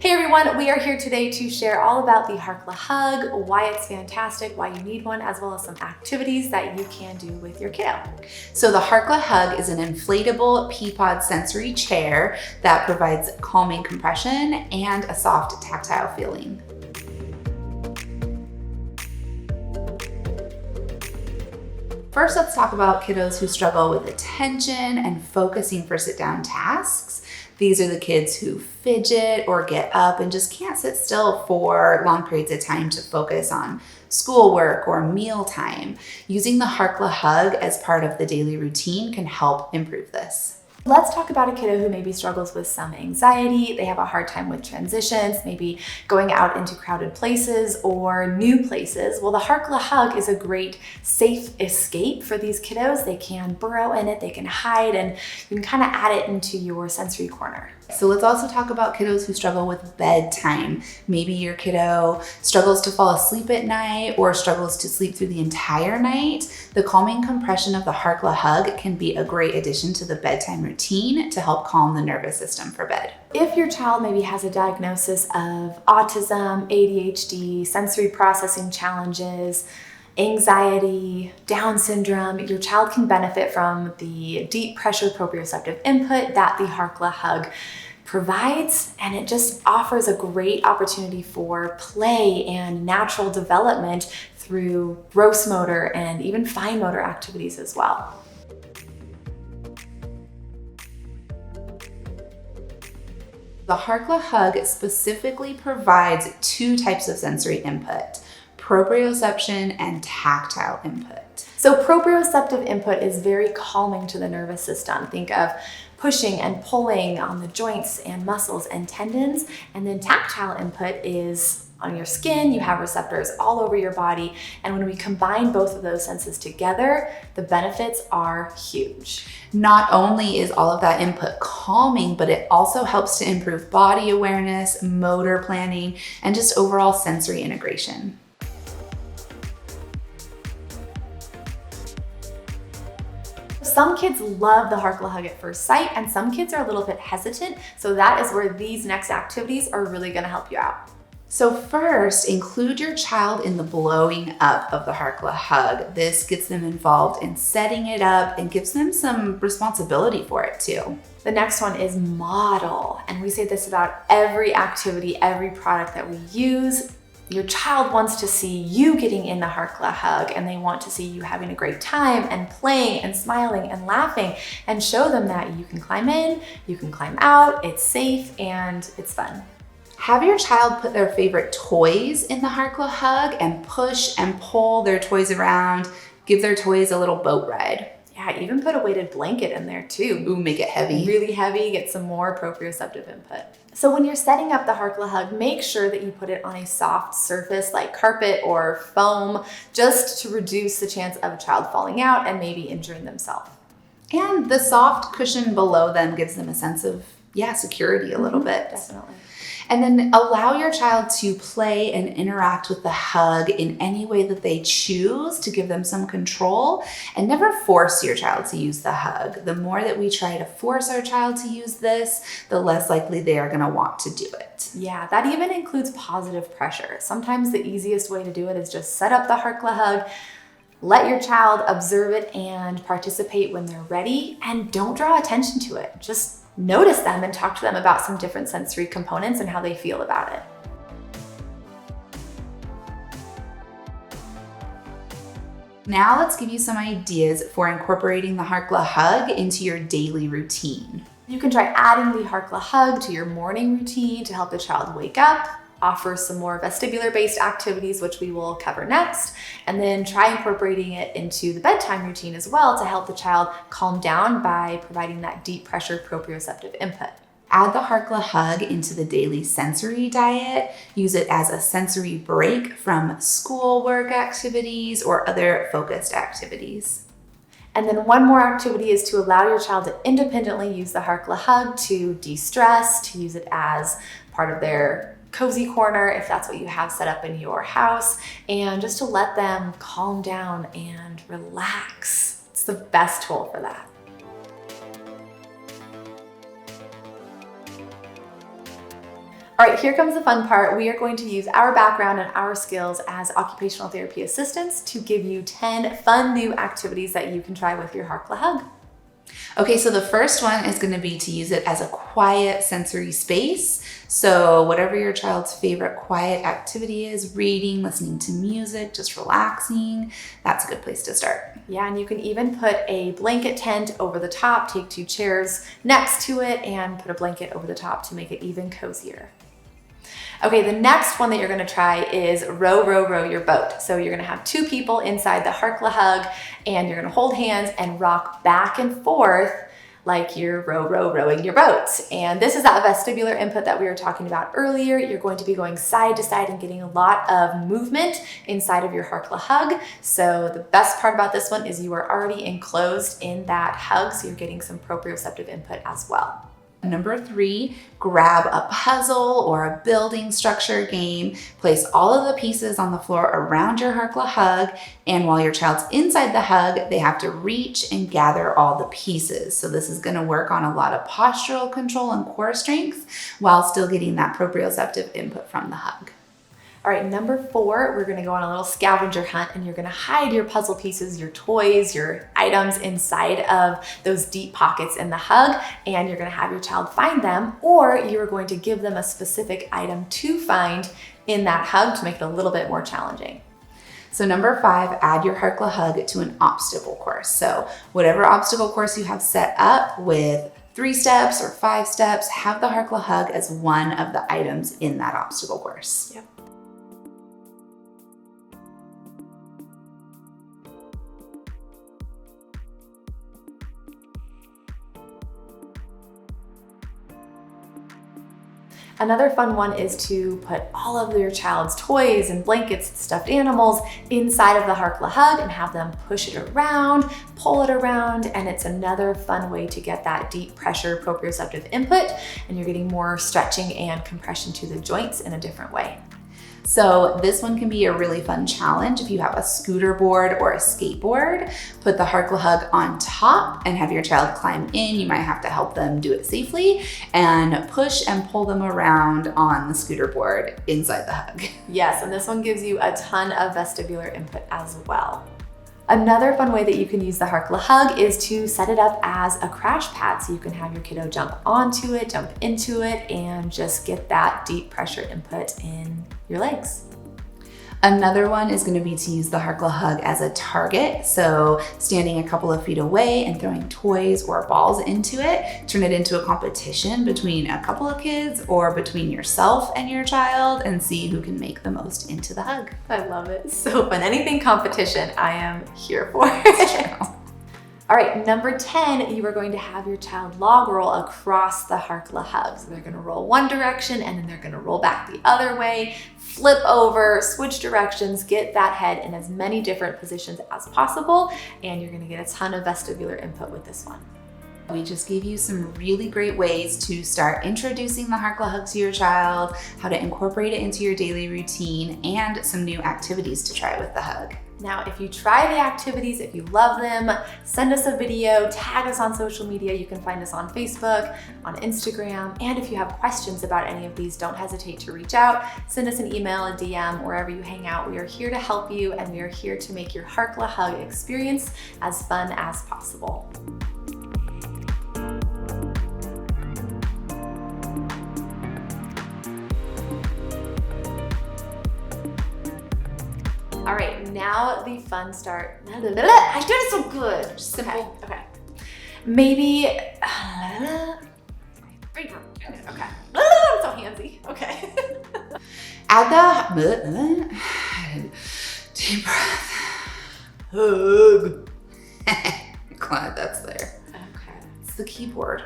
Hey everyone, we are here today to share all about the Harkla Hug, why it's fantastic, why you need one, as well as some activities that you can do with your kiddo. So the Harkla Hug is an inflatable pea pod sensory chair that provides calming compression and a soft tactile feeling. First, let's talk about kiddos who struggle with attention and focusing for sit-down tasks. These are the kids who fidget or get up and just can't sit still for long periods of time to focus on schoolwork or mealtime. Using the Harkla Hug as part of the daily routine can help improve this. Let's talk about a kiddo who maybe struggles with some anxiety. They have a hard time with transitions, maybe going out into crowded places or new places. Well, the Harkla Hug is a great safe escape for these kiddos. They can burrow in it, they can hide, and you can kind of add it into your sensory corner. So let's also talk about kiddos who struggle with bedtime. Maybe your kiddo struggles to fall asleep at night or struggles to sleep through the entire night. The calming compression of the Harkla Hug can be a great addition to the bedtime routine to help calm the nervous system for bed. If your child maybe has a diagnosis of autism, ADHD, sensory processing challenges, anxiety, Down syndrome, your child can benefit from the deep pressure proprioceptive input that the Harkla Hug provides, and it just offers a great opportunity for play and natural development through gross motor and even fine motor activities as well. The Harkla Hug specifically provides two types of sensory input: proprioception and tactile input. So proprioceptive input is very calming to the nervous system. Think of pushing and pulling on the joints and muscles and tendons. And then tactile input is on your skin. You have receptors all over your body. And when we combine both of those senses together, the benefits are huge. Not only is all of that input calming, but it also helps to improve body awareness, motor planning, and just overall sensory integration. Some kids love the Harkla Hug at first sight, and some kids are a little bit hesitant. So that is where these next activities are really gonna help you out. So first, include your child in the blowing up of the Harkla Hug. This gets them involved in setting it up and gives them some responsibility for it too. The next one is model. And we say this about every activity, every product that we use. Your child wants to see you getting in the Harkla Hug, and they want to see you having a great time and playing and smiling and laughing, and show them that you can climb in, you can climb out, it's safe and it's fun. Have your child put their favorite toys in the Harkla Hug and push and pull their toys around. Give their toys a little boat ride. Yeah, even put a weighted blanket in there too. Ooh, make it heavy. Really heavy, get some more proprioceptive input. So when you're setting up the Harkla Hug, make sure that you put it on a soft surface like carpet or foam, just to reduce the chance of a child falling out and maybe injuring themselves. And the soft cushion below them gives them a sense of, security a little bit. Definitely. And then allow your child to play and interact with the hug in any way that they choose to give them some control, and never force your child to use the hug. The more that we try to force our child to use this, the less likely they are going to want to do it. Yeah, that even includes positive pressure. Sometimes the easiest way to do it is just set up the Harkla Hug, let your child observe it and participate when they're ready, and don't draw attention to it. Just notice them and talk to them about some different sensory components and how they feel about it. Now let's give you some ideas for incorporating the Harkla Hug into your daily routine. You can try adding the Harkla Hug to your morning routine to help the child wake up, offer some more vestibular-based activities, which we will cover next, and then try incorporating it into the bedtime routine as well to help the child calm down by providing that deep pressure proprioceptive input. Add the Harkla Hug into the daily sensory diet. Use it as a sensory break from schoolwork activities or other focused activities. And then one more activity is to allow your child to independently use the Harkla Hug to de-stress, to use it as part of their cozy corner if that's what you have set up in your house, and just to let them calm down and relax. It's the best tool for that. All right, here comes the fun part. We are going to use our background and our skills as occupational therapy assistants to give you 10 fun new activities that you can try with your Harkla Hug. Okay, so the first one is going to be to use it as a quiet sensory space. So whatever your child's favorite quiet activity is, reading, listening to music, just relaxing, that's a good place to start. Yeah, and you can even put a blanket tent over the top, take 2 chairs next to it, and put a blanket over the top to make it even cozier. Okay, the next one that you're gonna try is row, row, row your boat. So you're gonna have 2 people inside the Harkla Hug, and you're gonna hold hands and rock back and forth like you're rowing your boat. And this is that vestibular input that we were talking about earlier. You're going to be going side to side and getting a lot of movement inside of your Harkla Hug. So the best part about this one is you are already enclosed in that hug, so you're getting some proprioceptive input as well. Number 3, grab a puzzle or a building structure game. Place all of the pieces on the floor around your Harkla Hug, and while your child's inside the hug, they have to reach and gather all the pieces. So this is going to work on a lot of postural control and core strength while still getting that proprioceptive input from the hug. All right, number 4, we're gonna go on a little scavenger hunt, and you're gonna hide your puzzle pieces, your toys, your items inside of those deep pockets in the hug, and you're gonna have your child find them, or you're going to give them a specific item to find in that hug to make it a little bit more challenging. So number 5, add your Harkla Hug to an obstacle course. So whatever obstacle course you have set up with 3 steps or 5 steps, have the Harkla Hug as one of the items in that obstacle course. Yep. Another fun one is to put all of your child's toys and blankets and stuffed animals inside of the Harkla Hug and have them push it around, pull it around, and it's another fun way to get that deep pressure proprioceptive input, and you're getting more stretching and compression to the joints in a different way. So this one can be a really fun challenge if you have a scooter board or a skateboard. Put the Harkla Hug on top and have your child climb in. You might have to help them do it safely and push and pull them around on the scooter board inside the hug. Yes, and this one gives you a ton of vestibular input as well. Another fun way that you can use the Harkla Hug is to set it up as a crash pad, so you can have your kiddo jump onto it, jump into it, and just get that deep pressure input in your legs. Another one is going to be to use the Harkla Hug as a target. So standing a couple of feet away and throwing toys or balls into it. Turn it into a competition between a couple of kids or between yourself and your child, and see who can make the most into the hug. I love it. So fun. Anything competition, I am here for it. All right, number 10, you are going to have your child log roll across the Harkla Hug. So they're going to roll one direction, and then they're going to roll back the other way, flip over, switch directions, get that head in as many different positions as possible, and you're going to get a ton of vestibular input with this one. We just gave you some really great ways to start introducing the Harkla Hug to your child, how to incorporate it into your daily routine, and some new activities to try with the hug. Now, if you try the activities, if you love them, send us a video, tag us on social media. You can find us on Facebook, on Instagram, and if you have questions about any of these, don't hesitate to reach out. Send us an email, a DM, wherever you hang out. We are here to help you, and we are here to make your Harkla Hug experience as fun as possible. All right, now the fun start. I did it so good. Simple. Okay. Maybe. Okay. I'm so handsy. Okay. Add the deep breath. Hug. Glad that's there. Okay. It's the keyboard.